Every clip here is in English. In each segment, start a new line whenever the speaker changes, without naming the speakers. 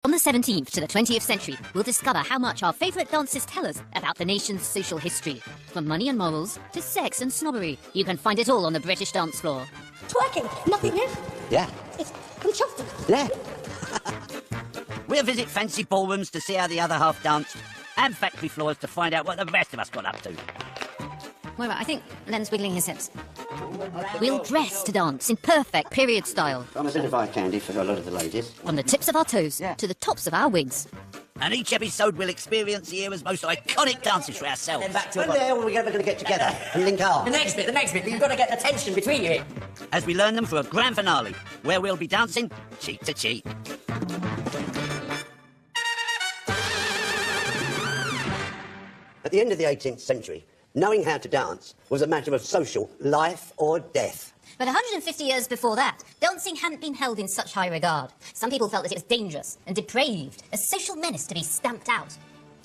From the 17th to the 20th century, we'll discover how much our favourite dances tell us about the nation's social history. From money and morals to sex and snobbery, you can find it all on the British dance floor.
Twerking, nothing new.
Yeah.
It's contrasted.
Yeah. We'll visit fancy ballrooms to see how the other half dance, and factory floors to find out what the rest of us got up to.
Moira, I think Len's wiggling his hips. We'll dress to dance in perfect period style.
I'm a certified candy for a lot of the ladies.
From the tips of our toes to the tops of our wigs.
And each episode we'll experience the era's most iconic dances for ourselves.
Then back to
when the hell are we ever going to get together and link arms?
The next bit, you've got to get the tension between you.
As we learn them for a grand finale, where we'll be dancing cheek to cheek. At the end of the 18th century, knowing how to dance was a matter of social life or death.
But 150 years before that, dancing hadn't been held in such high regard. Some people felt that it was dangerous and depraved, a social menace to be stamped out.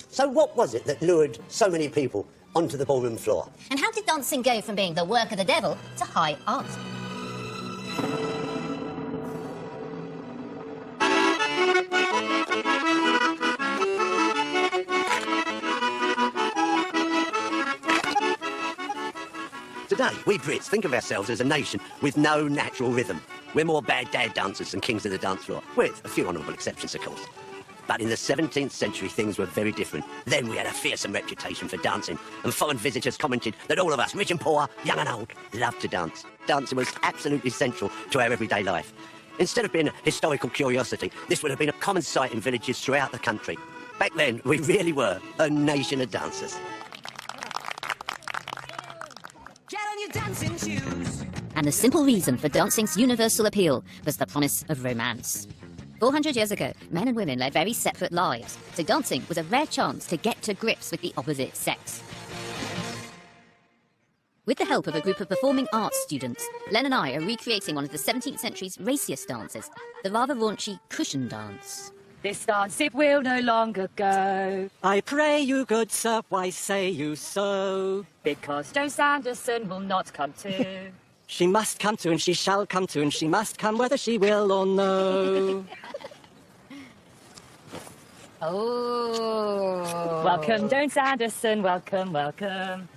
So what was it that lured so many people onto the ballroom floor?
And how did dancing go from being the work of the devil to high art?
Today, we Brits think of ourselves as a nation with no natural rhythm. We're more bad dad dancers than kings of the dance floor, with a few honourable exceptions, of course. But in the 17th century, things were very different. Then we had a fearsome reputation for dancing, and foreign visitors commented that all of us, rich and poor, young and old, loved to dance. Dancing was absolutely central to our everyday life. Instead of being a historical curiosity, this would have been a common sight in villages throughout the country. Back then, we really were a nation of dancers.
Get on your dancing shoes.
And the simple reason for dancing's universal appeal was the promise of romance. 400 years ago, men and women led very separate lives, so dancing was a rare chance to get to grips with the opposite sex. With the help of a group of performing arts students, Len and I are recreating one of the 17th century's raciest dances, the rather raunchy cushion dance.
This dance it will no longer go.
I pray you, good sir, why say you so?
Because Joe Sanderson will not come to.
She must come to, and she shall come to, and she must come whether she will or no.
Oh.
Welcome, Joe Sanderson, welcome, welcome.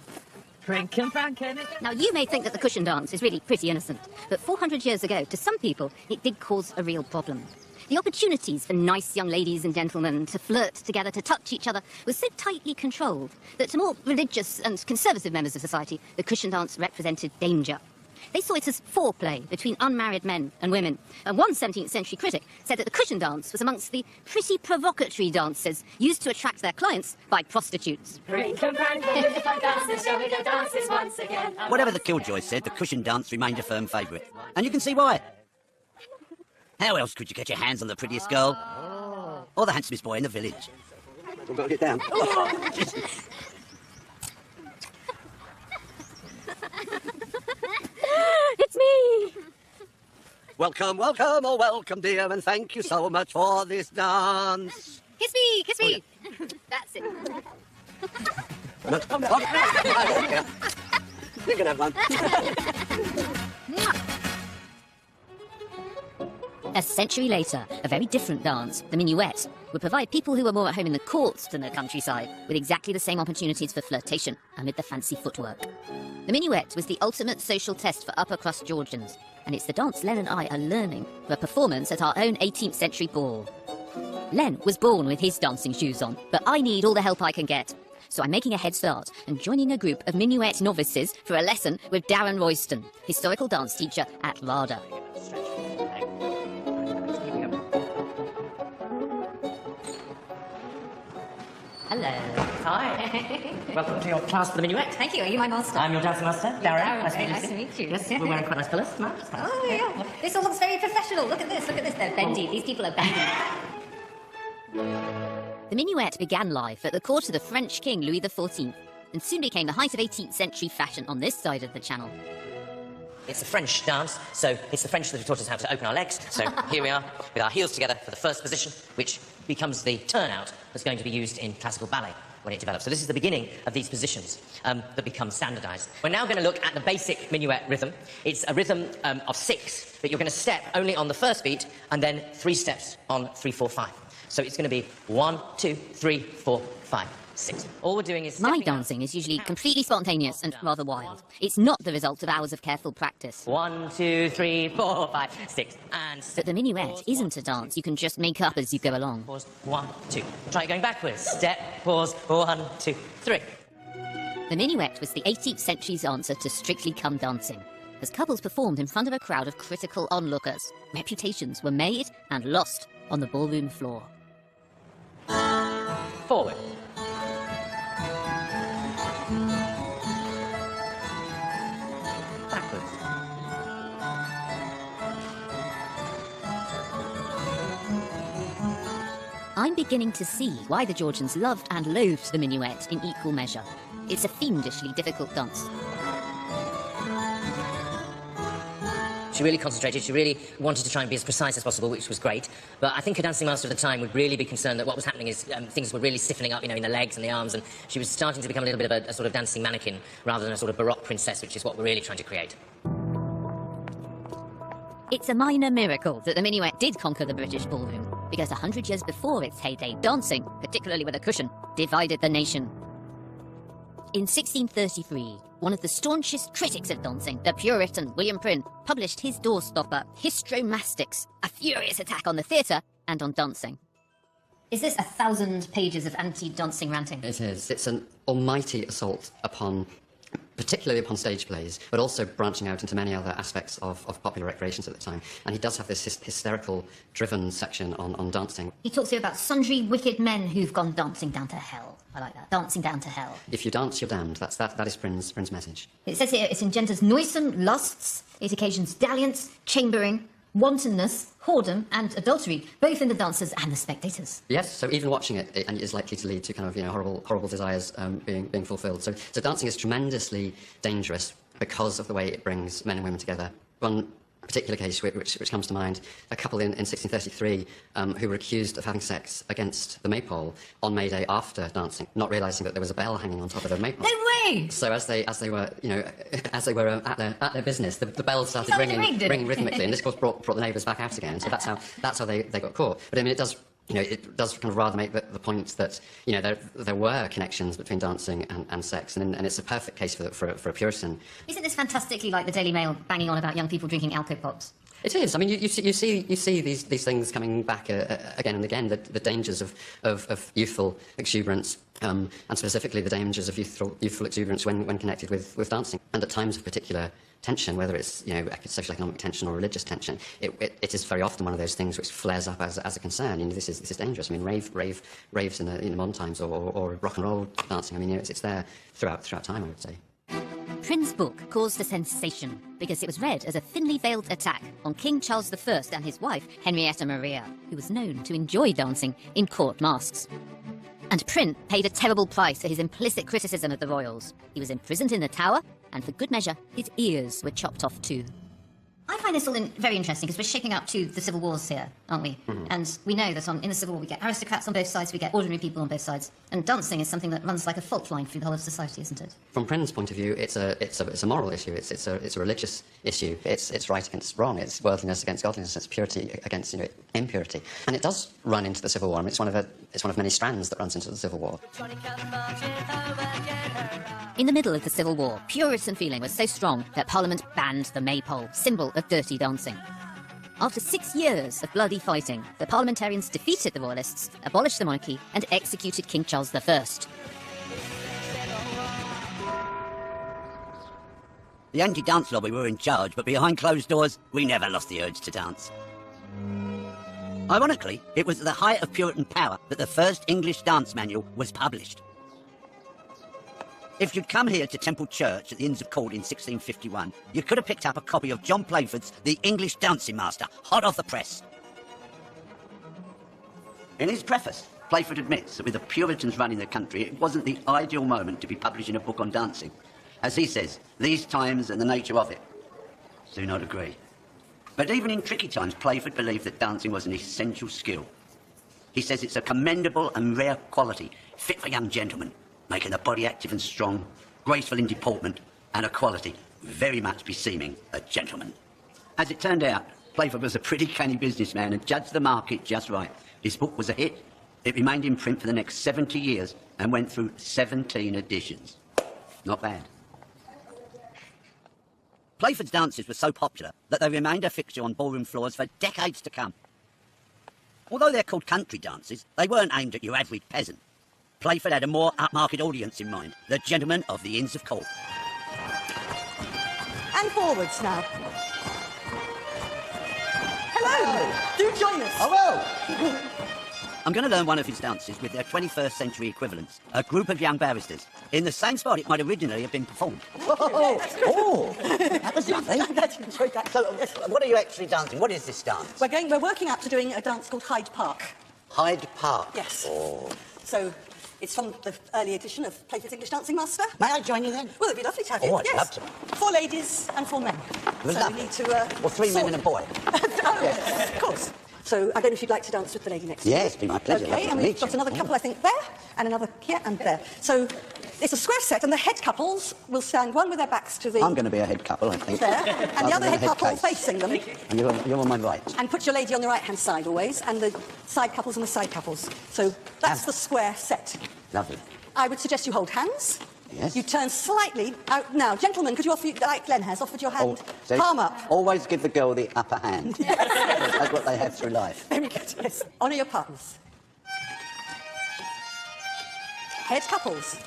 Prinkin' Franken.
Now, you may think that the cushion dance is really pretty innocent, but 400 years ago, to some people, it did cause a real problem. The opportunities for nice young ladies and gentlemen to flirt together, to touch each other, was so tightly controlled that to more religious and conservative members of society, the cushion dance represented danger. They saw it as foreplay between unmarried men and women. And one 17th century critic said that the cushion dance was amongst the pretty provocatory dances used to attract their clients by prostitutes.
Whatever the killjoys said, the cushion dance remained a firm favourite. And you can see why. How else could you get your hands on the prettiest girl? Or the handsomest boy in the village? We've got to get down.
It's me!
Welcome, welcome, oh welcome dear, and thank you so much for this dance.
Kiss me, kiss me! That's it.
You can have one.
A century later, a very different dance, the minuet, would provide people who were more at home in the courts than the countryside with exactly the same opportunities for flirtation amid the fancy footwork. The minuet was the ultimate social test for upper-crust Georgians, and it's the dance Len and I are learning for a performance at our own 18th century ball. Len was born with his dancing shoes on, but I need all the help I can get. So I'm making a head start and joining a group of minuet novices for a lesson with Darren Royston, historical dance teacher at RADA. Hello.
Hi. Welcome to your class for the minuet.
Thank you. Are you my master?
I'm your dancing master, Darren.
Nice to meet you.
Yes, we're wearing quite nice colours.
Oh, yeah. This all looks very professional. Look at this. Look at this. They're bendy. These people are bendy. The minuet began life at the court of the French king Louis XIV and soon became the height of 18th century fashion on this side of the channel.
It's a French dance, so it's the French that have taught us how to open our legs. So here we are, with our heels together for the first position, which becomes the turnout that's going to be used in classical ballet when it develops. So this is the beginning of these positions that become standardised. We're now going to look at the basic minuet rhythm. It's a rhythm of 6, but you're going to step only on the first beat and then 3 steps on 3, 4, 5. So it's going to be 1, 2, 3, 4, 5, 6. All we're doing is...
My dancing is usually completely spontaneous and rather wild. It's not the result of hours of careful practice.
1, 2, 3, 4, 5, 6, and...
But the minuet isn't a dance you can just make up as you go along.
Pause, 1, 2. Try going backwards. Step, pause, 1, 2, 3.
The minuet was the 18th century's answer to Strictly Come Dancing. As couples performed in front of a crowd of critical onlookers, reputations were made and lost on the ballroom floor.
Forward. Backwards.
I'm beginning to see why the Georgians loved and loathed the minuet in equal measure. It's a fiendishly difficult dance.
She really concentrated, she really wanted to try and be as precise as possible, which was great. But I think a dancing master at the time would really be concerned that what was happening is things were really stiffening up, in the legs and the arms, and she was starting to become a little bit of a sort of dancing mannequin rather than a sort of Baroque princess, which is what we're really trying to create.
It's a minor miracle that the minuet did conquer the British ballroom, because 100 years before its heyday, dancing, particularly with a cushion, divided the nation. In 1633, one of the staunchest critics of dancing, the Puritan William Prynne, published his doorstopper, Histromastics, a furious attack on the theatre and on dancing. Is this 1,000 pages of anti-dancing ranting?
It is. It's an almighty assault particularly upon stage plays, but also branching out into many other aspects of popular recreations at the time. And he does have this hysterical, driven section on dancing.
He talks here about sundry wicked men who've gone dancing down to hell. I like that. Dancing down to hell.
If you dance, you're damned. That is Prynne's message.
It says here it engenders noisome lusts, it occasions dalliance, chambering, wantonness, whoredom and adultery, both in the dancers and the spectators.
Yes, so even watching it is likely to lead to kind of horrible desires being fulfilled. So dancing is tremendously dangerous because of the way it brings men and women together. One particular case which comes to mind, a couple in 1633 who were accused of having sex against the maypole on May Day after dancing, not realising that there was a bell hanging on top of the maypole.
No way!
So as they were at their business, the bells started ringing rhythmically, and this of course brought the neighbours back out again. So that's how they got caught. But I mean, it does kind of rather make the point that there were connections between dancing and sex, and it's a perfect case for a Puritan.
Isn't this fantastically like the Daily Mail banging on about young people drinking Alco Pops?
It is. I mean, you see these things coming back again and again. The dangers of youthful exuberance, and specifically the dangers of youthful exuberance when connected with dancing, and at times of particular tension, whether it's social economic tension or religious tension, it is very often one of those things which flares up as a concern. This is dangerous. I mean, raves in modern times or rock and roll dancing. I mean, it's there throughout time, I would say.
Prynne's book caused a sensation because it was read as a thinly veiled attack on King Charles I and his wife, Henrietta Maria, who was known to enjoy dancing in court masques. And Prynne paid a terrible price for his implicit criticism of the royals. He was imprisoned in the Tower, and for good measure, his ears were chopped off too. I find this all very interesting because we're shaping up to the civil wars here, aren't we? Mm-hmm. And we know that in the civil war we get aristocrats on both sides, we get ordinary people on both sides, and dancing is something that runs like a fault line through the whole of society, isn't it?
From Prynne's point of view, it's a moral issue. It's a religious issue. It's right against wrong. It's worldliness against godliness. It's purity against impurity. And it does run into the civil war. I mean, it's one of many strands that runs into the civil war.
In the middle of the Civil War, Puritan feeling was so strong that Parliament banned the maypole, symbol of dirty dancing. After 6 years of bloody fighting, the parliamentarians defeated the royalists, abolished the monarchy, and executed King Charles I.
The anti-dance lobby were in charge, but behind closed doors, we never lost the urge to dance. Ironically, it was at the height of Puritan power that the first English dance manual was published. If you'd come here to Temple Church at the Inns of Court in 1651, you could have picked up a copy of John Playford's The English Dancing Master, hot off the press. In his preface, Playford admits that with the Puritans running the country, it wasn't the ideal moment to be publishing a book on dancing. As he says, these times and the nature of it do not agree. But even in tricky times, Playford believed that dancing was an essential skill. He says it's a commendable and rare quality, fit for young gentlemen, making the body active and strong, graceful in deportment, and a quality very much beseeming a gentleman. As it turned out, Playford was a pretty canny businessman and judged the market just right, His book was a hit. It remained in print for the next 70 years and went through 17 editions. Not bad. Playford's dances were so popular that they remained a fixture on ballroom floors for decades to come. Although they're called country dances, they weren't aimed at your average peasant. Playford had a more upmarket audience in mind, the gentlemen of the Inns of Court.
And forwards now. Hello! Do join us.
Oh, well! I'm going to learn one of his dances with their 21st century equivalents, a group of young barristers, in the same spot it might originally have been performed. Oh, that was lovely. So, what are you actually dancing? What is this dance?
We're working up to doing a dance called Hyde Park.
Hyde Park?
Yes.
Oh.
So, it's from the early edition of Playford's English Dancing Master.
May I join you then?
Well, it'd be lovely to have you.
Oh, I'd
yes.
love to.
4 ladies and 4 men.
Well,
so we need to...
Well, 3 men and a boy.
Oh, yes, of course. So, I don't know if you'd like to dance with the lady next to you.
Yes, it'd be my pleasure.
OK, and we've got another couple, I think, there, and another here and there. So, it's a square set, and the head couples will stand one with their backs to the...
I'm going to be a head couple, I think.
There, and the other head couple
case.
facing them.
And you're on my right.
And put your lady on the right-hand side always, and the side couples on the side couples. So, that's the square set.
Lovely.
I would suggest you hold hands.
Yes.
You turn slightly out. Now, gentlemen, could you offer, like Glenn has, offered your hand,
so
palm up?
Always give the girl the upper hand. That's what they have through life.
Very good, yes. Honour your partners. Head couples.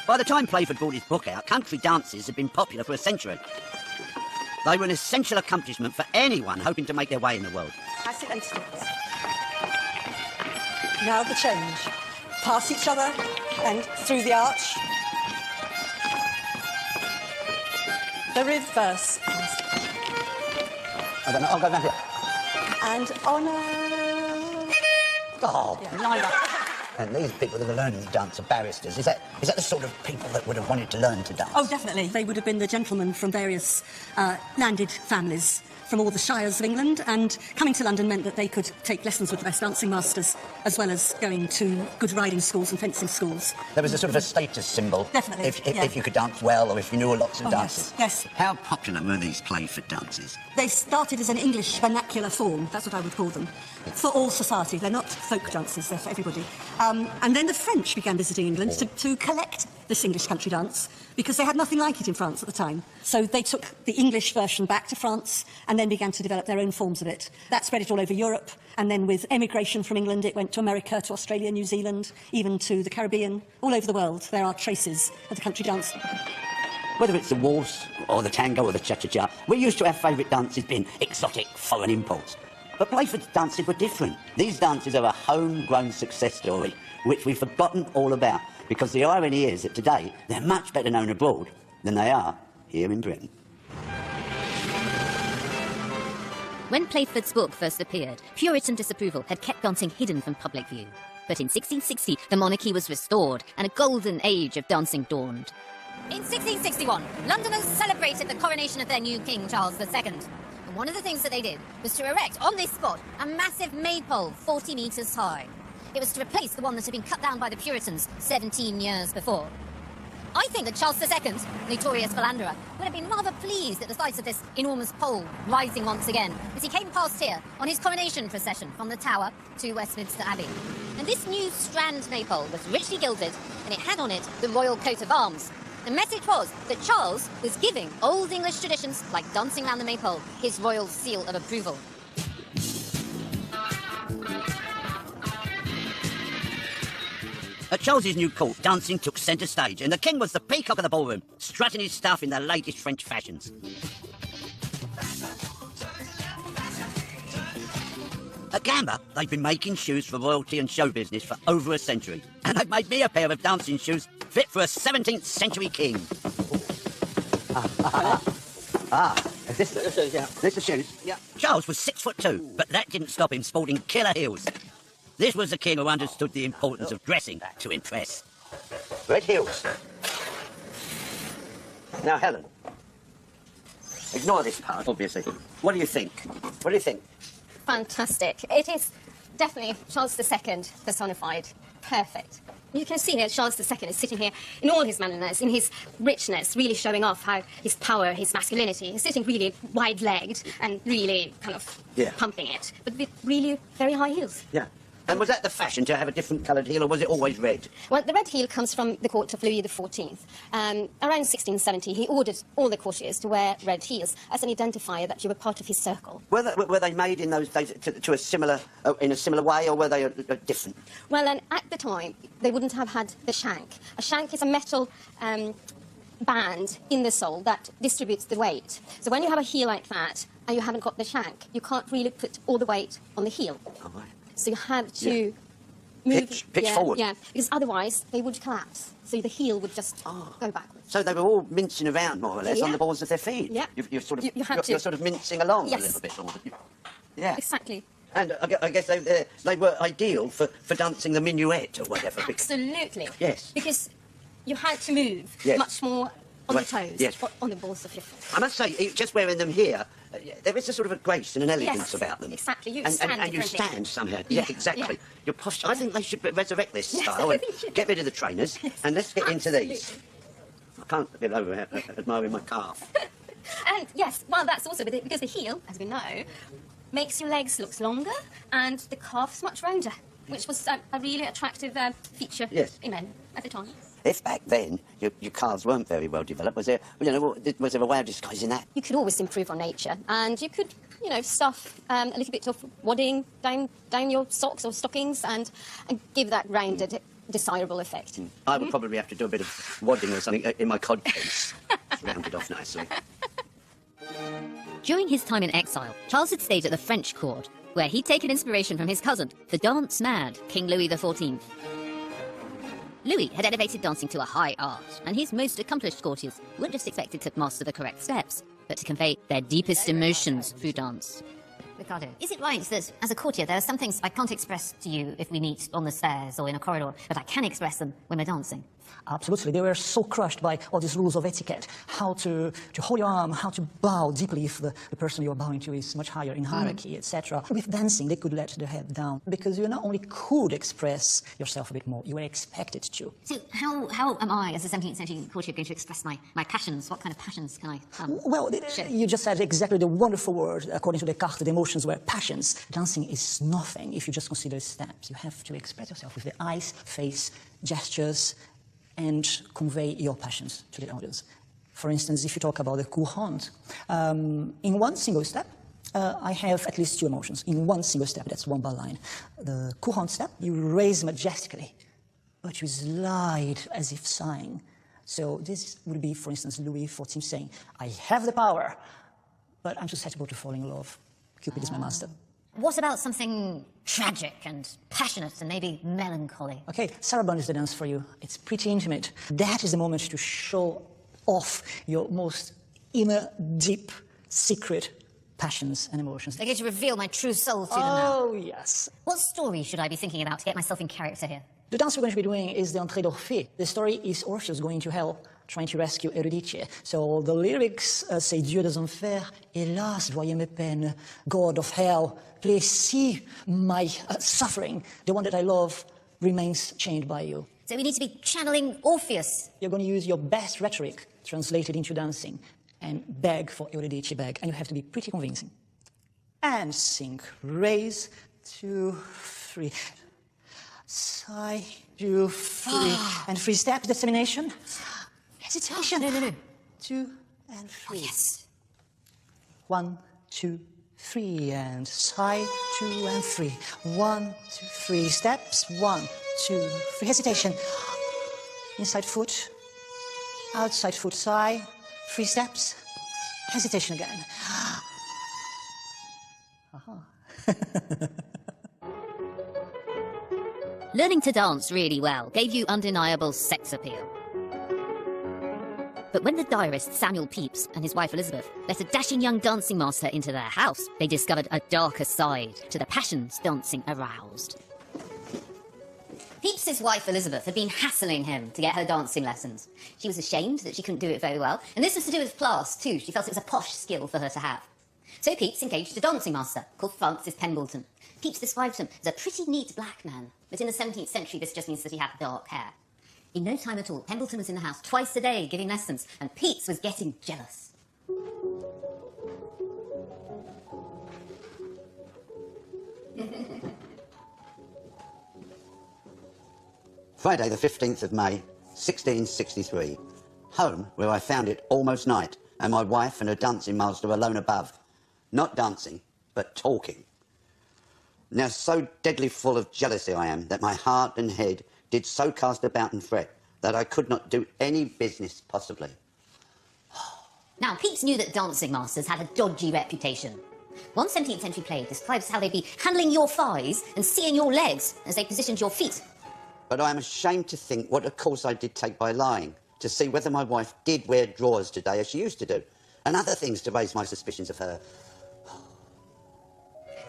By the time Playford brought his book out, country dances had been popular for a century. They were an essential accomplishment for anyone hoping to make their way in the world.
Pass it and steps. Now the change. Past each other and through the arch. The reverse.
I don't know, I'll go round here.
And honour.
Oh,
Yeah.
neither. And these people that are learning to dance are barristers. Is that the sort of people that would have wanted to learn to dance?
Oh, definitely. They would have been the gentlemen from various landed families from all the shires of England, and coming to London meant that they could take lessons with the best dancing masters, as well as going to good riding schools and fencing schools.
There was a sort of a status symbol.
Definitely,
If you could dance well, or if you knew lots of dances.
Yes.
How popular were these Playford dances?
They started as an English vernacular form, that's what I would call them, for all society. They're not folk dances, they're for everybody. And then the French began visiting England to collect this English country dance, because they had nothing like it in France at the time. So they took the English version back to France and then began to develop their own forms of it. That spread it all over Europe, and then with emigration from England, it went to America, to Australia, New Zealand, even to the Caribbean. All over the world, there are traces of the country dance.
Whether it's the waltz, or the tango, or the cha-cha-cha, we used to have favourite dances being exotic foreign imports. But Playford's dances were different. These dances are a homegrown success story, which we've forgotten all about, because the irony is that today they're much better known abroad than they are here in Britain.
When Playford's book first appeared, Puritan disapproval had kept dancing hidden from public view. But in 1660, the monarchy was restored and a golden age of dancing dawned. In 1661, Londoners celebrated the coronation of their new king, Charles II. And one of the things that they did was to erect on this spot a massive maypole 40 metres high. It was to replace the one that had been cut down by the Puritans 17 years before. I think that Charles II, notorious philanderer, would have been rather pleased at the sight of this enormous pole rising once again as he came past here on his coronation procession from the Tower to Westminster Abbey. And this new strand maypole was richly gilded, and it had on it the royal coat of arms. The message was that Charles was giving old English traditions, like dancing round the maypole, his royal seal of approval.
At Charles's new court, dancing took centre stage, and the king was the peacock of the ballroom, strutting his stuff in the latest French fashions. At Gamba, they've been making shoes for royalty and show business for over a century, and they've made me a pair of dancing shoes fit for a 17th century king. Is this the shoes? Yeah. This the shoes? Yeah. Charles was 6'2", but that didn't stop him sporting killer heels. This was the king who understood the importance of dressing to impress. Red heels. Now, Helen, ignore this part, obviously. What do you think? What do you think?
Fantastic. It is definitely Charles II personified. Perfect. You can see here Charles II is sitting here in all his manliness, in his richness, really showing off how his power, his masculinity. He's sitting really wide-legged and really kind of pumping it, but with really very high heels.
Yeah. And was that the fashion to have a different coloured heel, or was it always red?
Well, the red heel comes from the court of Louis XIV. Around 1670, he ordered all the courtiers to wear red heels as an identifier that you were part of his circle.
Were they made in those days to a similar, in a similar way, or were they different?
Well, and at the time, they wouldn't have had the shank. A shank is a metal band in the sole that distributes the weight. So when you have a heel like that and you haven't got the shank, you can't really put all the weight on the heel.
Oh, right.
So you have to move...
Pitch forward.
Yeah, because otherwise they would collapse. So the heel would just go backwards.
So they were all mincing around, more or less, on the balls of their feet.
Yeah.
You're sort of,
you're
sort of mincing along
Yes.
a little bit. Yeah.
Exactly.
And I guess they were ideal for dancing the minuet or whatever.
Absolutely.
Yes.
Because you had to move much more on the toes, or on the balls of your feet.
I must say, just wearing them here, there is a sort of a grace and an elegance about them.
Exactly. You
and
stand
you
differently.
stand somehow. Yeah, exactly.
Yeah.
Your posture. I think they should resurrect this style and get rid of the trainers and let's get into these. I can't get over admiring my calf.
And yes, well, that's also because the heel, as we know, makes your legs look longer and the calf's much rounder, which was a really attractive feature in men at the time.
If back then your calves weren't very well developed, was there a way of disguising that?
You could always improve on nature, and you could, stuff a little bit of wadding down your socks or stockings and give that rounded, desirable effect.
I would probably have to do a bit of wadding or something in my cod case, rounded off nicely.
During his time in exile, Charles had stayed at the French court, where he'd taken inspiration from his cousin, the dance-mad King Louis XIV. Louis had elevated dancing to a high art, and his most accomplished courtiers weren't just expected to master the correct steps, but to convey their deepest emotions through dance.
Ricardo, is it right that, as a courtier, there are some things I can't express to you if we meet on the stairs or in a corridor, but I can express them when we're dancing?
Absolutely. They were so crushed by all these rules of etiquette, how to hold your arm, how to bow deeply if the person you're bowing to is much higher in hierarchy, etc. With dancing, they could let their head down, because you not only could express yourself a bit more, you were expected to.
So how am I, as a 17th century courtier, going to express my passions? What kind of passions can I
Well,
show?
You just said exactly the wonderful word, according to Descartes, the emotions were passions. Dancing is nothing if you just consider steps. You have to express yourself with the eyes, face, gestures, and convey your passions to the audience. For instance, if you talk about the courante, in one single step, I have at least two emotions. In one single step, that's one bar line. The courante step, you raise majestically, but you slide as if sighing. So this would be, for instance, Louis XIV saying, I have the power, but I'm susceptible to falling in love. Cupid is my master.
What about something tragic and passionate and maybe melancholy?
Okay, Sarabande is the dance for you. It's pretty intimate. That is the moment to show off your most inner, deep, secret passions and emotions.
They're going to reveal my true soul to them now.
Oh, yes.
What story should I be thinking about to get myself in character here?
The dance we're going to be doing is the Entrée d'Orphée. The story is Orpheus going to hell, trying to rescue Eurydice. So the lyrics say, Dieu des enfers, hélas, voyez mes peines, God of hell, please see my suffering. The one that I love remains chained by you.
So we need to be channeling Orpheus.
You're going to use your best rhetoric translated into dancing and beg for Eurydice, beg. And you have to be pretty convincing. And sing. Raise, 2, 3. Sigh, 2, 3. And 3 steps, determination. Hesitation.
No.
2 and 3.
Oh, yes.
1, 2, 3. And sigh, 2 and 3. 1, 2, 3. Steps. 1, 2, 3. Hesitation. Inside foot. Outside foot. Sigh. 3 steps. Hesitation again.
Learning to dance really well gave you undeniable sex appeal. But when the diarist Samuel Pepys and his wife Elizabeth let a dashing young dancing master into their house, they discovered a darker side to the passions dancing aroused.
Pepys's wife Elizabeth had been hassling him to get her dancing lessons. She was ashamed that she couldn't do it very well, and this was to do with class too. She felt it was a posh skill for her to have.
So Pepys engaged a dancing master called Francis Pembleton. Pepys described him as a pretty neat black man, but in the 17th century this just means that he had dark hair. In no time at all, Pembleton was in the house twice a day giving lessons, and Pepys was getting jealous.
Friday the 15th of May, 1663. Home, where I found it almost night, and my wife and her dancing master alone above. Not dancing, but talking. Now so deadly full of jealousy I am, that my heart and head did so cast about and fret, that I could not do any business possibly.
Now, Pepys knew that dancing masters had a dodgy reputation. One 17th century play describes how they'd be handling your thighs and seeing your legs as they positioned your feet.
But I am ashamed to think what a course I did take by lying, to see whether my wife did wear drawers today as she used to do, and other things to raise my suspicions of her.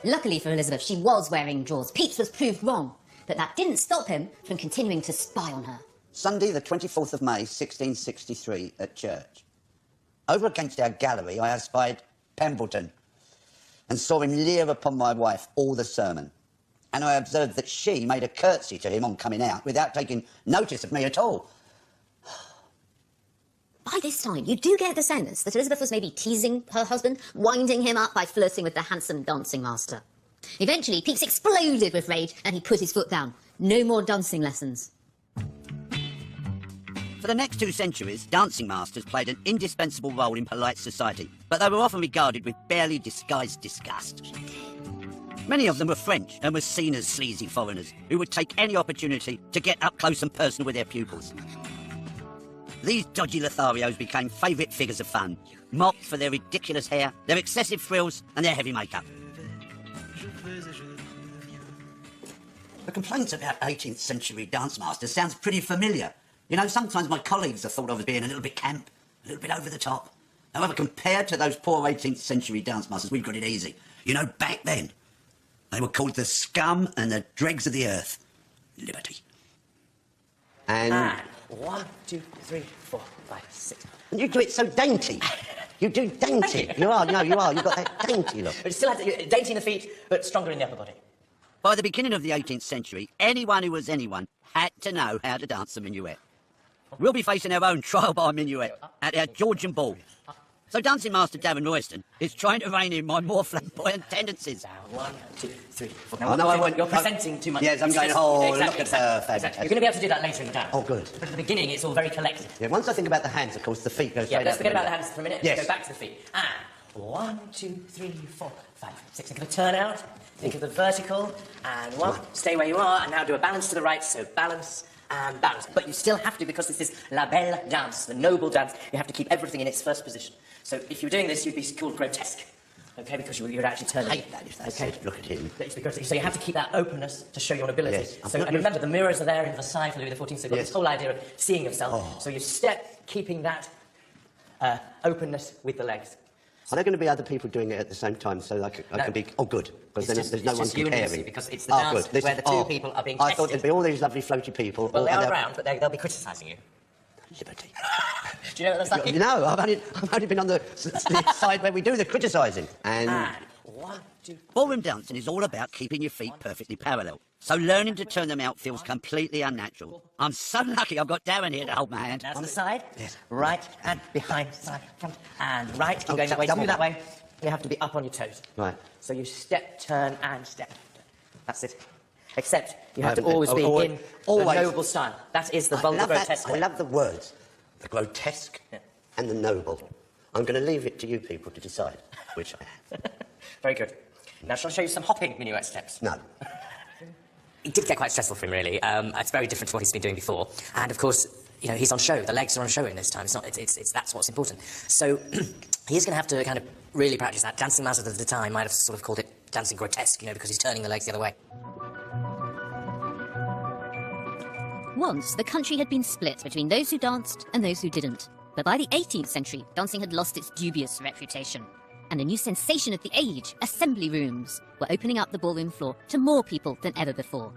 Luckily for Elizabeth, she was wearing drawers. Pepys was proved wrong, but that didn't stop him from continuing to spy on her.
Sunday the 24th of May, 1663, at church. Over against our gallery I espied Pembleton, and saw him leer upon my wife all the sermon. And I observed that she made a curtsy to him on coming out, without taking notice of me at all.
By this time, you do get the sense that Elizabeth was maybe teasing her husband, winding him up by flirting with the handsome dancing master. Eventually, Pepys exploded with rage and he put his foot down. No more dancing lessons.
For the next 2 centuries, dancing masters played an indispensable role in polite society, but they were often regarded with barely disguised disgust. Many of them were French and were seen as sleazy foreigners who would take any opportunity to get up close and personal with their pupils. These dodgy Lotharios became favourite figures of fun, mocked for their ridiculous hair, their excessive frills and their heavy makeup. The complaints about 18th century dance masters sounds pretty familiar. You know, sometimes my colleagues have thought I was being a little bit camp, a little bit over the top. However, compared to those poor 18th century dance masters, we've got it easy. You know, back then, they were called the scum and the dregs of the earth. Liberty. And
1, 2, 3, 4, 5, 6.
And you do it so dainty. You do dainty. You are, no, you are. You've got that dainty look.
But it still has dainty in the feet, but stronger in the upper body.
By the beginning of the 18th century, anyone who was anyone had to know how to dance a minuet. We'll be facing our own trial by minuet at our Georgian ball. So dancing master Darren Royston is trying to rein in my more flamboyant tendencies.
1, 2, 3, 4.
Now, no, I won't.
You're presenting too much.
Yes, I'm going, look at her.
Exactly. You're going to be able to do that later in the dance.
Oh, good.
But at the beginning, it's all very collected.
Yeah, once I think about the hands, of course, the feet go straight out.
Let's forget about the hands for a minute.
Yes.
Let's go back to the feet. 1, 2, 3, 4, 5, 6. Think of a turn out. Think of the vertical. And 1. Stay where you are. And now do a balance to the right. So balance and balance. But you still have to, because this is la belle dance, the noble dance, you have to keep everything in its first position. So if you were doing this, you'd be called grotesque. Okay, because you would actually turn it.
I hate that if that's it. Look at him.
It's because, so you have to keep that openness to show your nobility.
Yes.
So, and remember, the mirrors are there in Versailles for Louis XIV, so you've got
Yes.
this whole idea of seeing yourself.
Oh.
So you step, keeping that openness with the legs.
Are there going to be other people doing it at the same time so I can be... Oh, good, because then there's no one comparing.
Because it's the dance where the two people are being tested.
I thought there'd be all these lovely floaty people.
Well, they are around, but they'll be criticising you.
Liberty.
Do you know what that's like?
No, I've only been on the side where we do the criticising. And
1, 2...
Ballroom dancing is all about keeping your feet perfectly parallel. So learning to turn them out feels completely unnatural. I'm so lucky I've got Darren here to hold my hand.
On the side,
Yes.
right and behind, side, front, and right. Keep going that way,
double
do that way. You have to be up on your toes.
Right.
So you step, turn, and step. That's it. Except you have to
Always-
always be
always-
in
always.
a noble style. That is the vulgar grotesque
I
way.
love the words. The grotesque and the noble. I'm going to leave it to you people to decide which I am.
Very good. Now, shall I show you some hopping minuet steps?
No.
It did get quite stressful for him, really. It's very different to what he's been doing before. And, of course, you know, he's on show. The legs are on show in this time. It's not, that's what's important. So he's going to have to kind of really practice that. Dancing masters at the time might have sort of called it dancing grotesque, you know, because he's turning the legs the other way.
Once, the country had been split between those who danced and those who didn't. But by the 18th century, dancing had lost its dubious reputation. And a new sensation of the age, assembly rooms, were opening up the ballroom floor to more people than ever before.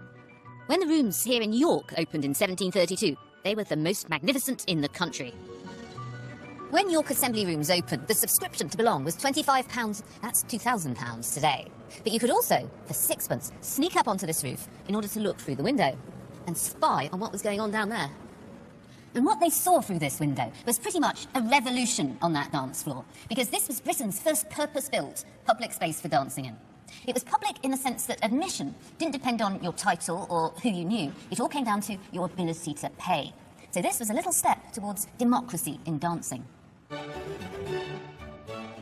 When the rooms here in York opened in 1732, they were the most magnificent in the country. When York Assembly Rooms opened, the subscription to belong was £25. That's £2,000 today. But you could also, for sixpence, sneak up onto this roof in order to look through the window and spy on what was going on down there. And what they saw through this window was pretty much a revolution on that dance floor, because this was Britain's first purpose-built public space for dancing in. It was public in the sense that admission didn't depend on your title or who you knew. It all came down to your ability to pay. So this was a little step towards democracy in dancing.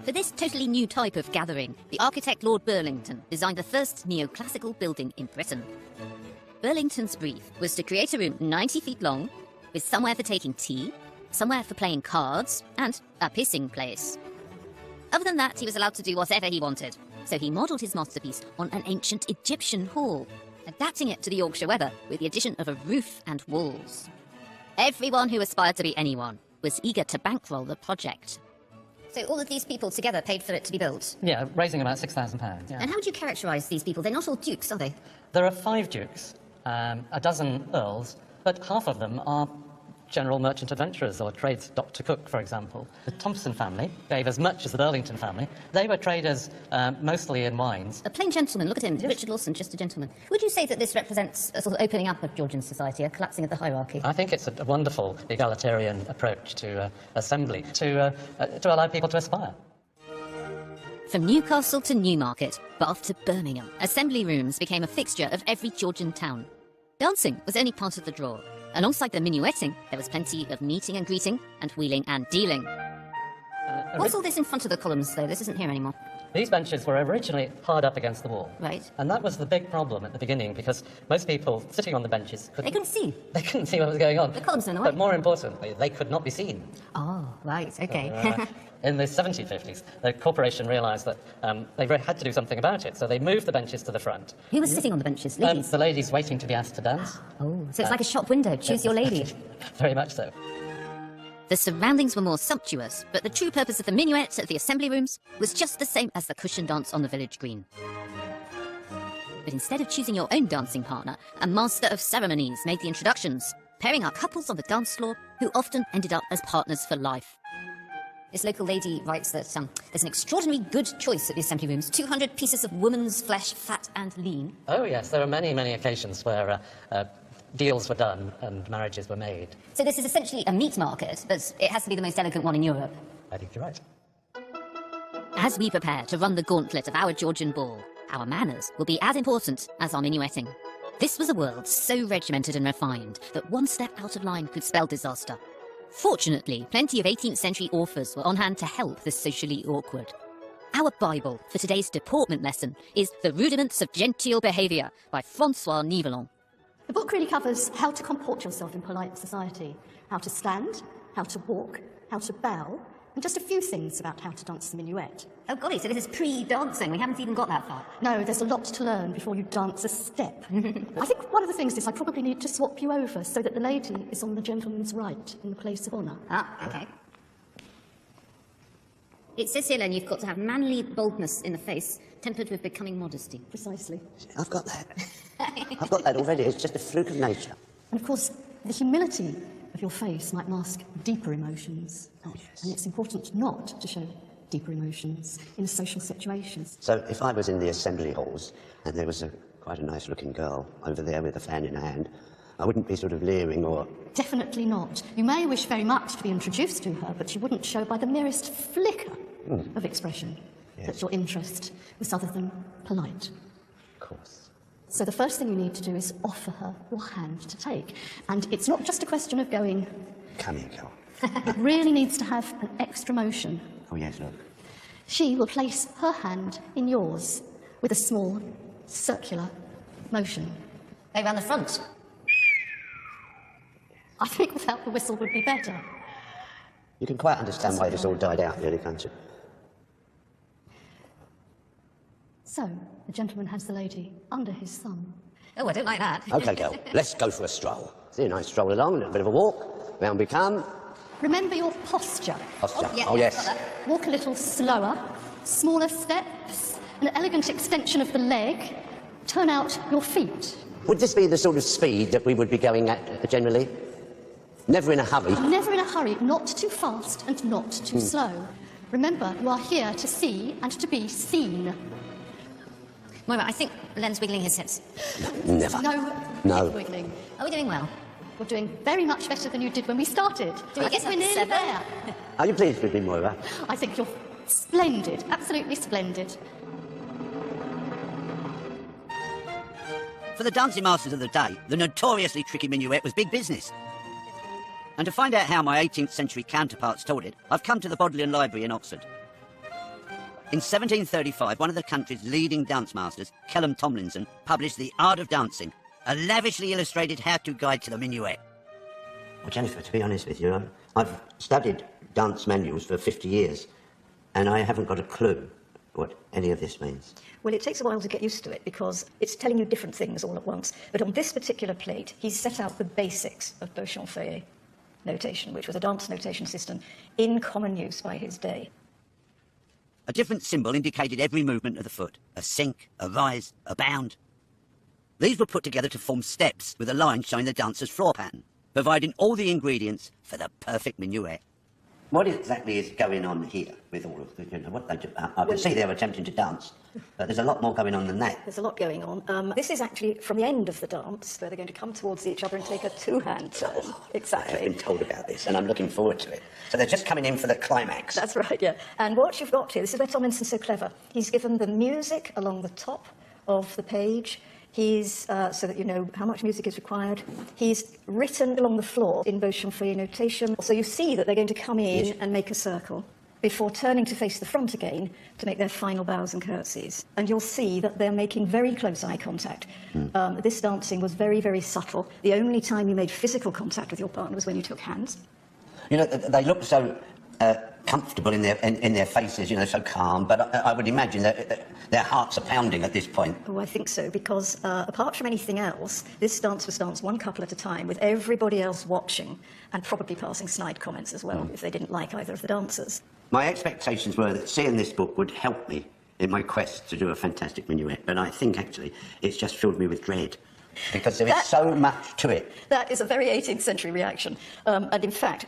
For this totally new type of gathering, the architect Lord Burlington designed the first neoclassical building in Britain. Burlington's brief was to create a room 90 feet long, with somewhere for taking tea, somewhere for playing cards, and a pissing place. Other than that, he was allowed to do whatever he wanted, so he modelled his masterpiece on an ancient Egyptian hall, adapting it to the Yorkshire weather with the addition of a roof and walls. Everyone who aspired to be anyone was eager to bankroll the project. So all of these people together paid for it to be built?
Yeah, raising about £6,000. Yeah.
And how would you characterise these people? They're not all dukes, are they?
There are 5 dukes, a dozen earls, but half of them are general merchant adventurers or trades. Dr. Cook, for example. The Thompson family gave as much as the Burlington family. They were traders mostly in wines.
A plain gentleman, look at him, yes. Richard Lawson, just a gentleman. Would you say that this represents a sort of opening up of Georgian society, a collapsing of the hierarchy?
I think it's a wonderful egalitarian approach to assembly, to allow people to aspire.
From Newcastle to Newmarket, Bath to Birmingham, assembly rooms became a fixture of every Georgian town. Dancing was only part of the draw. Alongside the minuetting, there was plenty of meeting and greeting, and wheeling and dealing. What's all this in front of the columns, though? This isn't here anymore.
These benches were originally hard up against the wall.
Right.
And that was the big problem at the beginning, because most people sitting on the benches
They couldn't see.
They couldn't see what was going on.
The columns are in the way.
But more importantly, they could not be seen.
Oh, right, OK.
So, in the 1750s, the corporation realised that they had to do something about it, so they moved the benches to the front.
Who was sitting on the benches? Ladies?
The ladies waiting to be asked to dance.
Oh, so it's like a shop window. Choose your lady.
Very much so.
The surroundings were more sumptuous, but the true purpose of the minuet at the assembly rooms was just the same as the cushion dance on the village green. But instead of choosing your own dancing partner, a master of ceremonies made the introductions, pairing up couples on the dance floor who often ended up as partners for life. This local lady writes that there's an extraordinarily good choice at the assembly rooms, 200 pieces of woman's flesh, fat and lean.
Oh, yes, there are many, many occasions where deals were done and marriages were made.
So this is essentially a meat market, but it has to be the most elegant one in Europe.
I think you're right.
As we prepare to run the gauntlet of our Georgian ball, our manners will be as important as our minuetting. This was a world so regimented and refined that one step out of line could spell disaster. Fortunately, plenty of 18th century authors were on hand to help the socially awkward. Our Bible for today's deportment lesson is The Rudiments of Genteel Behaviour by Francois Nivelon.
The book really covers how to comport yourself in polite society, how to stand, how to walk, how to bow, and just a few things about how to dance the minuet.
Oh golly, so this is pre-dancing. We haven't even got that far.
No, there's a lot to learn before you dance a step. I think one of the things is I probably need to swap you over so that the lady is on the gentleman's right in the place of honour.
Ah, OK. It says here, Len, you've got to have manly boldness in the face, tempered with becoming modesty.
Precisely.
I've got that. I've got that already. It's just a fluke of nature.
And of course, the humility of your face might mask deeper emotions.
Oh, yes.
And it's important not to show deeper emotions in a social situation.
So if I was in the assembly halls and there was quite a nice-looking girl over there with a fan in her hand, I wouldn't be sort of leering or...
Definitely not. You may wish very much to be introduced to her, but you wouldn't show by the merest flicker of expression that your interest was other than polite.
Of course.
So the first thing you need to do is offer her your hand to take. And it's not just a question of going...
Come here, girl.
It really needs to have an extra motion.
Oh, yes, look.
She will place her hand in yours with a small, circular motion.
Go round the front.
I think without the whistle would be better.
You can quite understand why this all died out, really, can't you?
So, the gentleman has the lady under his thumb.
Oh, I don't like that.
OK, girl, let's go for a stroll. See a nice stroll along, a little bit of a walk. Round we come.
Remember your posture.
Posture.
Yeah,
oh yes.
Walk a little slower, smaller steps, an elegant extension of the leg. Turn out your feet.
Would this be the sort of speed that we would be going at generally? Never in a hurry.
Never in a hurry, not too fast and not too slow. Remember, you are here to see and to be seen.
Moira, I think Len's wiggling his hips.
Never.
No. Wiggling.
Are we doing well?
You're doing very much better than you did when we started.
Do we get
we're nearly
7?
there.
Are you pleased with me, Moira?
I think you're splendid, absolutely splendid.
For the dancing masters of the day, the notoriously tricky minuet was big business. And to find out how my 18th century counterparts taught it, I've come to the Bodleian Library in Oxford. In 1735, one of the country's leading dance masters, Kellam Tomlinson, published The Art of Dancing, a lavishly illustrated how-to guide to the minuet. Well, Jennifer, to be honest with you, I've studied dance manuals for 50 years, and I haven't got a clue what any of this means.
Well, it takes a while to get used to it because it's telling you different things all at once. But on this particular plate, he's set out the basics of Beauchamp-Feuillet notation, which was a dance notation system in common use by his day.
A different symbol indicated every movement of the foot, a sink, a rise, a bound. These were put together to form steps with a line showing the dancer's floor pattern, providing all the ingredients for the perfect minuet. What exactly is going on here with all of the, what they do? I can see they're attempting to dance, but there's a lot more going on than that.
There's a lot going on. This is actually from the end of the dance, where they're going to come towards each other and take a two-hand turn. Exactly.
I've been told about this, and I'm looking forward to it. So they're just coming in for the climax.
That's right, yeah. And what you've got here, this is where Tomlinson's so clever. He's given the music along the top of the page. He's, so that you know how much music is required, he's written along the floor in Beauchamp-Feuillet notation. So you see that they're going to come in and make a circle before turning to face the front again to make their final bows and curtsies. And you'll see that they're making very close eye contact. This dancing was very, very subtle. The only time you made physical contact with your partner was when you took hands.
You know, they look so comfortable in their faces, you know, so calm, but I would imagine that their hearts are pounding at this point.
Oh, I think so, because apart from anything else, this dance was danced one couple at a time, with everybody else watching, and probably passing snide comments as well, if they didn't like either of the dancers.
My expectations were that seeing this book would help me in my quest to do a fantastic minuet, but I think, actually, it's just filled me with dread, because there is so much to it.
That is a very 18th century reaction, and in fact,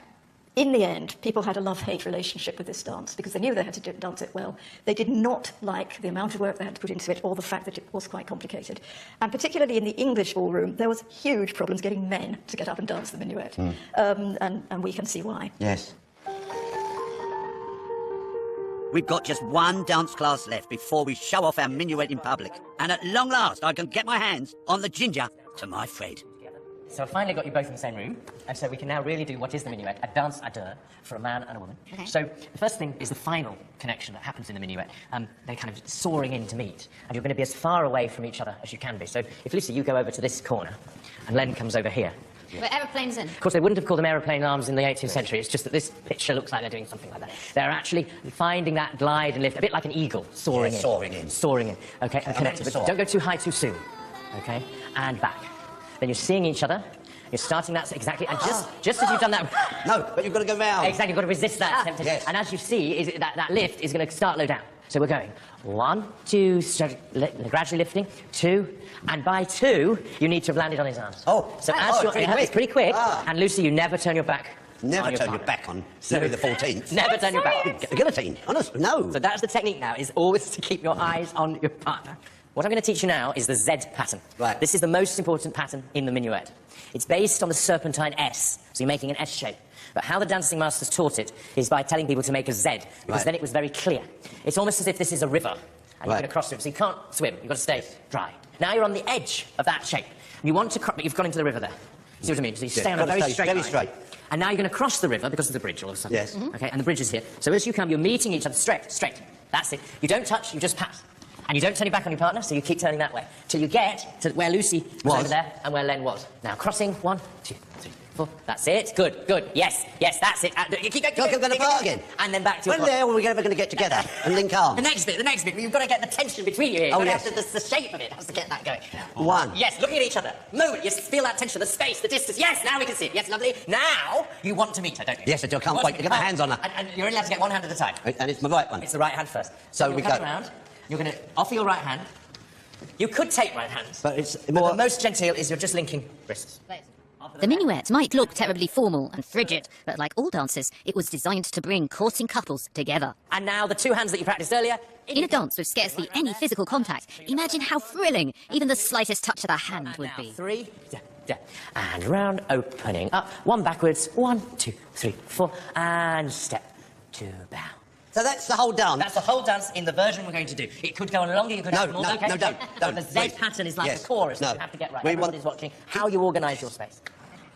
in the end, people had a love-hate relationship with this dance because they knew they had to dance it well. They did not like the amount of work they had to put into it or the fact that it was quite complicated. And particularly in the English ballroom, there was huge problems getting men to get up and dance the minuet. And we can see why.
Yes. We've got just one dance class left before we show off our minuet in public. And at long last, I can get my hands on the ginger to my Fred.
So I've finally got you both in the same room, and so we can now really do what is the minuet, a dance à deux for a man and a woman. Okay. So the first thing is the final connection that happens in the minuet. They're kind of soaring in to meet, and you're going to be as far away from each other as you can be. So if, Lucy, you go over to this corner, and Len comes over here.
Where aeroplanes in?
Of course, they wouldn't have called them aeroplane arms in the 18th century. It's just that this picture looks like they're doing something like that. They're actually finding that glide and lift, a bit like an eagle, soaring in.
Soaring in.
Soaring in, OK, and connected. But don't go too high too soon, OK? And back. Then you're seeing each other. You're starting that exactly, and just as you've done that...
No, but you've got to go round.
Exactly, you've got to resist that temptation.
Yes.
And as you see, that lift is going to start low down. So we're going 1, 2, gradually lifting, 2, and by 2, you need to have landed on his arms.
Oh,
so as you're... It's pretty quick. And Lucy, you never turn your back.
Never turn your back on Louis the 14th.
Never turn your back.
Guillotine, honestly, no.
So that's the technique now, is always to keep your eyes on your partner. What I'm going to teach you now is the Z pattern.
Right.
This is the most important pattern in the minuet. It's based on the serpentine S, so you're making an S shape. But how the dancing masters taught it is by telling people to make a Z, because then it was very clear. It's almost as if this is a river, and you're going to cross it, so you can't swim, you've got to stay dry. Now you're on the edge of that shape. You want to cross, but you've gone into the river there. See what I mean? So you stay on a very straight line.
straight.
And now you're going to cross the river because of the bridge all of a sudden.
Yes.
Okay, and the bridge is here. So as you come, you're meeting each other straight. That's it. You don't touch, you just pass. And you don't turn your back on your partner, so you keep turning that way, till you get to where Lucy was over there and where Len was. Now, crossing, 1, 2, 3, 4. That's it. Good. Yes, that's it. You keep going.
You're going to part again.
And then back to your
When the hell are we ever going to get together and link arms?
The next bit. You've got to get the tension between you here.
Oh, yes.
The shape of it has to get that going.
1.
Yes, looking at each other. Moment. Yes, feel that tension, the space, the distance. Yes, now we can see it. Yes, lovely. Now you want to meet her, don't you?
Yes, I do. I can't wait to get my hands on her.
And you're only allowed to get one hand at a time.
And it's my right one.
It's the right hand first.
So we go.
Around. You're going to offer your right hand. You could take right hands.
But it's more...
But the most genteel is you're just linking wrists.
The minuet might look terribly formal and frigid, but like all dances, it was designed to bring courting couples together.
And now the two hands that you practiced earlier.
In a dance with scarcely any physical contact, imagine how thrilling even the slightest touch of a hand would be.
3, and round, opening up, 1 backwards, 1, 2, 3, 4, and step, 2, bow.
So that's the whole dance?
That's the whole dance in the version we're going to do. It could go on longer, you could have more. Okay.
No, don't.
The Z pattern is like the chorus that you have to get right. Everybody's watching how you organise your space.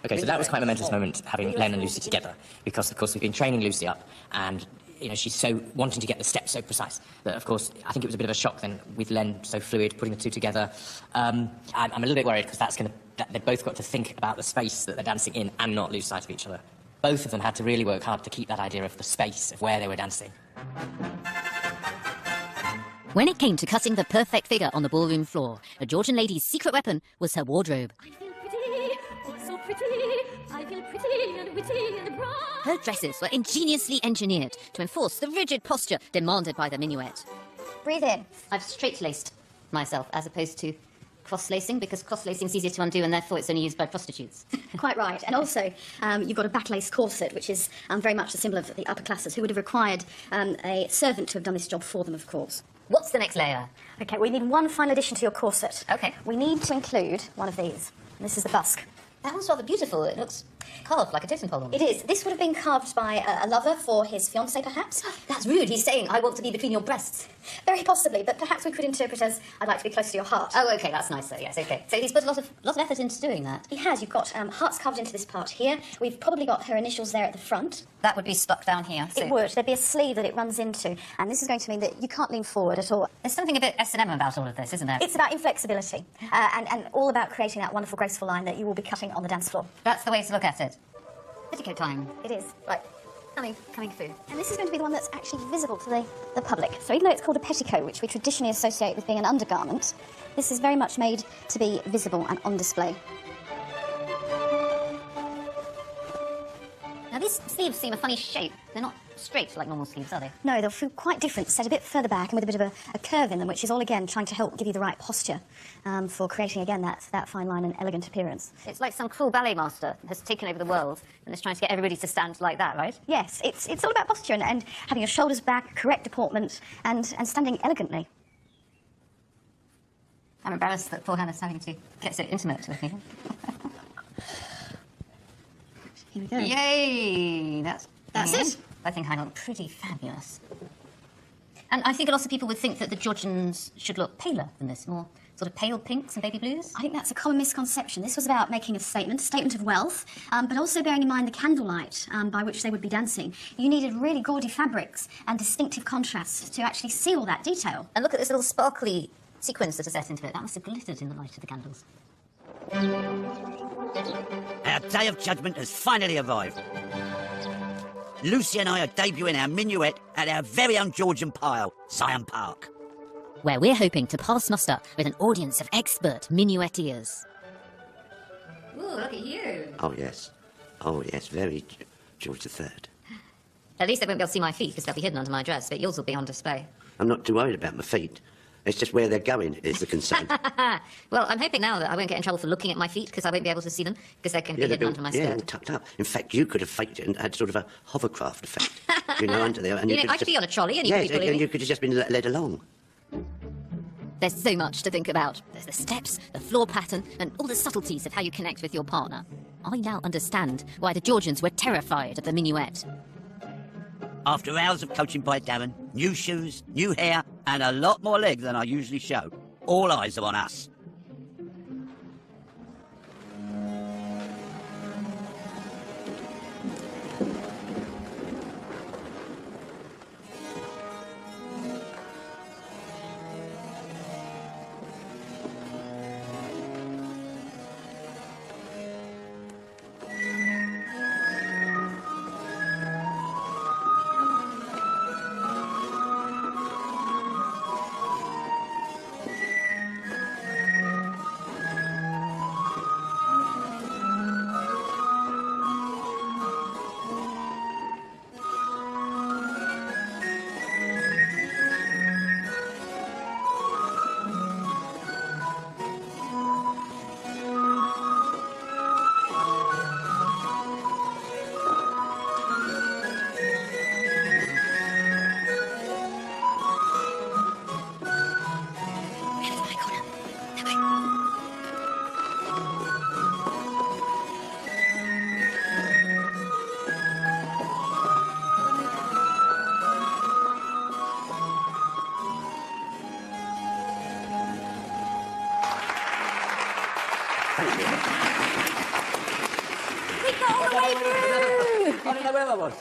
Okay, so that was quite a momentous moment, having Len and Lucy together, because, of course, we've been training Lucy up, and, you know, she's so wanting to get the steps so precise that, of course, I think it was a bit of a shock then, with Len so fluid, putting the two together. I'm a little bit worried, because they've both got to think about the space that they're dancing in and not lose sight of each other. Both of them had to really work hard to keep that idea of the space of where they were dancing.
When it came to cutting the perfect figure on the ballroom floor, a Georgian lady's secret weapon was her wardrobe.
I feel pretty, oh so pretty, I feel pretty and witty and bright.
Her dresses were ingeniously engineered to enforce the rigid posture demanded by the minuet.
Breathe in. I've straight-laced myself as opposed to cross-lacing, because cross-lacing is easier to undo and therefore it's only used by prostitutes.
Quite right. And also, you've got a back-laced corset, which is very much a symbol of the upper classes, who would have required a servant to have done this job for them, of course.
What's the next layer?
OK, we need one final addition to your corset.
OK.
We need to include one of these. This is the busk.
That one's rather beautiful. It looks carved like a totem pole.
It is. This would have been carved by a lover for his fiancée, perhaps.
That's rude. He's saying, I want to be between your breasts.
Very possibly, but perhaps we could interpret as, I'd like to be close to your heart.
Oh, OK, that's nicer, yes, OK. So he's put a lot of effort into doing that.
He has. You've got hearts carved into this part here. We've probably got her initials there at the front.
That would be stuck down here. So.
It would. There'd be a sleeve that it runs into, and this is going to mean that you can't lean forward at all.
There's something a bit S&M about all of this, isn't there?
It's about inflexibility, and all about creating that wonderful, graceful line that you will be cutting on the dance floor.
That's the way to look at it. Petticoat time.
It is.
Right. Coming through.
And this is going to be the one that's actually visible to the public. So even though it's called a petticoat, which we traditionally associate with being an undergarment, this is very much made to be visible and on display.
Now, these sleeves seem a funny shape. They're not straight like normal sleeves, are they?
No, they'll feel quite different, set a bit further back and with a bit of a curve in them, which is all, again, trying to help give you the right posture for creating, again, that fine line and elegant appearance.
It's like some cruel ballet master has taken over the world and is trying to get everybody to stand like that, right?
Yes, it's all about posture and having your shoulders back, correct deportment, and standing elegantly.
I'm embarrassed that poor Hannah's having to get so intimate with me.
Here we go.
Yay! That's
it.
I think I look pretty fabulous. And I think a lot of people would think that the Georgians should look paler than this, more sort of pale pinks and baby blues.
I think that's a common misconception. This was about making a statement of wealth, but also bearing in mind the candlelight by which they would be dancing. You needed really gaudy fabrics and distinctive contrasts to actually see all that detail.
And look at this little sparkly sequins that are set into it. That must have glittered in the light of the candles.
Our day of judgment has finally arrived. Lucy and I are debuting our minuet at our very own Georgian pile, Zion Park,
where we're hoping to pass muster with an audience of expert minuettiers.
Ooh, look at you.
Oh, yes, very George III.
At least they won't be able to see my feet because they'll be hidden under my dress, but yours will be on display.
I'm not too worried about my feet. It's just where they're going is the concern.
Well, I'm hoping now that I won't get in trouble for looking at my feet because I won't be able to see them because they can be hidden under my skirt.
Yeah, and tucked up. In fact, you could have faked it and had sort of a hovercraft effect, under there. And
I could be on a trolley and you could be pulling me.
You could have just been led along.
There's so much to think about. There's the steps, the floor pattern, and all the subtleties of how you connect with your partner. I now understand why the Georgians were terrified of the minuet.
After hours of coaching by Darren, new shoes, new hair, and a lot more leg than I usually show, all eyes are on us.
Thank you.
We got all the way through!
I don't know where I was.